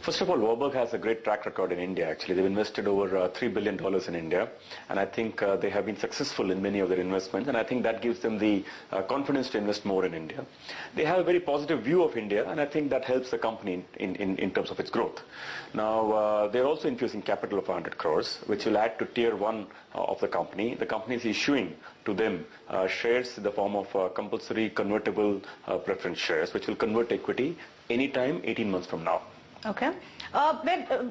First of all, Warburg has a great track record in India. Actually, they've invested over $3 billion in India, and I think they have been successful in many of their investments, and I think that gives them the confidence to invest more in India. They have a very positive view of India, and I think that helps the company in terms of its growth. Now, they're also infusing capital of 100 crores, which will add to tier 1 of the company. The company is issuing to them shares in the form of compulsory convertible preference shares, which will convert to equity anytime 18 months from now. Okay. But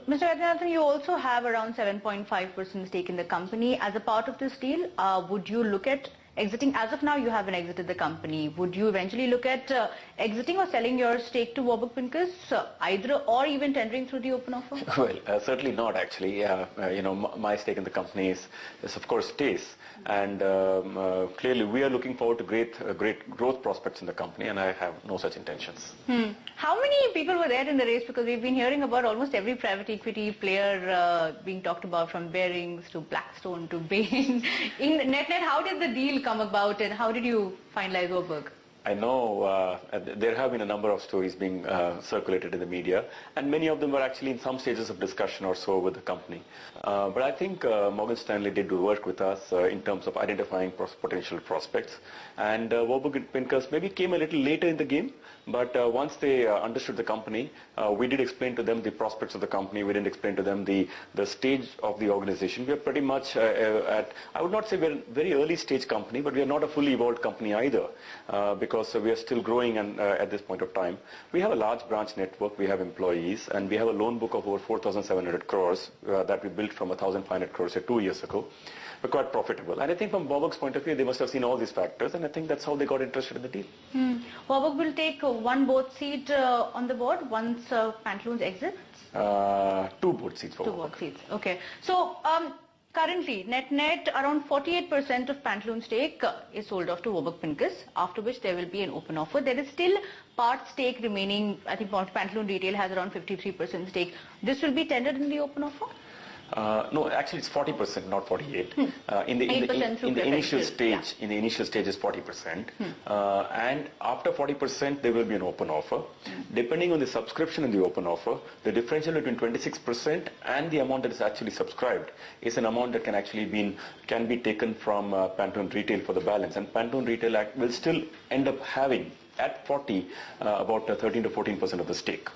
Mr. Vaidyanathan, you also have around 7.5% stake in the company. As a part of this deal, would you look at exiting? As of now, you haven't exited the company. Would you eventually look at exiting or selling your stake to Warburg Pincus, either or even tendering through the open offer? Well, certainly not actually. My stake in the company is of course stays, and clearly we are looking forward to great growth prospects in the company, and I have no such intentions. How many people were there in the race? Because we've been hearing about almost every private equity player being talked about, from Bearings to Blackstone to Bain. In net, how did the deal come about, and how did you finalize Warburg? I know there have been a number of stories being circulated in the media, and many of them were actually in some stages of discussion or so with the company. But I think Morgan Stanley did work with us in terms of identifying potential prospects, and Warburg Pincus maybe came a little later in the game, but once they understood the company, we did explain to them the prospects of the company. We didn't explain to them the stage of the organization. We are pretty much at, I would not say we're a very early stage company, but we are not a fully evolved company either, because we are still growing, and at this point of time. We have a large branch network, we have employees, and we have a loan book of over 4,700 crores that we built from 1,500 crores 2 years ago. We're quite profitable. And I think from Warburg's point of view, they must have seen all these factors, and I think that's how they got interested in the deal. Warburg will take one board seat on the board once Pantaloons exits? 2 board seats for Warburg. 2 board seats, okay. So, currently, net around 48% of Pantaloons stake is sold off to Warburg Pincus, after which there will be an open offer. There is still part stake remaining. I think Pantaloons Retail has around 53% stake. This will be tendered in the open offer? No, actually it's 40%, not 48. In the initial stage, yeah. in the initial stage is 40%, and after 40% there will be an open offer. Depending on the subscription in the open offer, the differential between 26% and the amount that is actually subscribed is an amount that can be taken from Pantaloons Retail for the balance, and Pantaloons Retail will still end up having at 40 about 13 to 14% of the stake.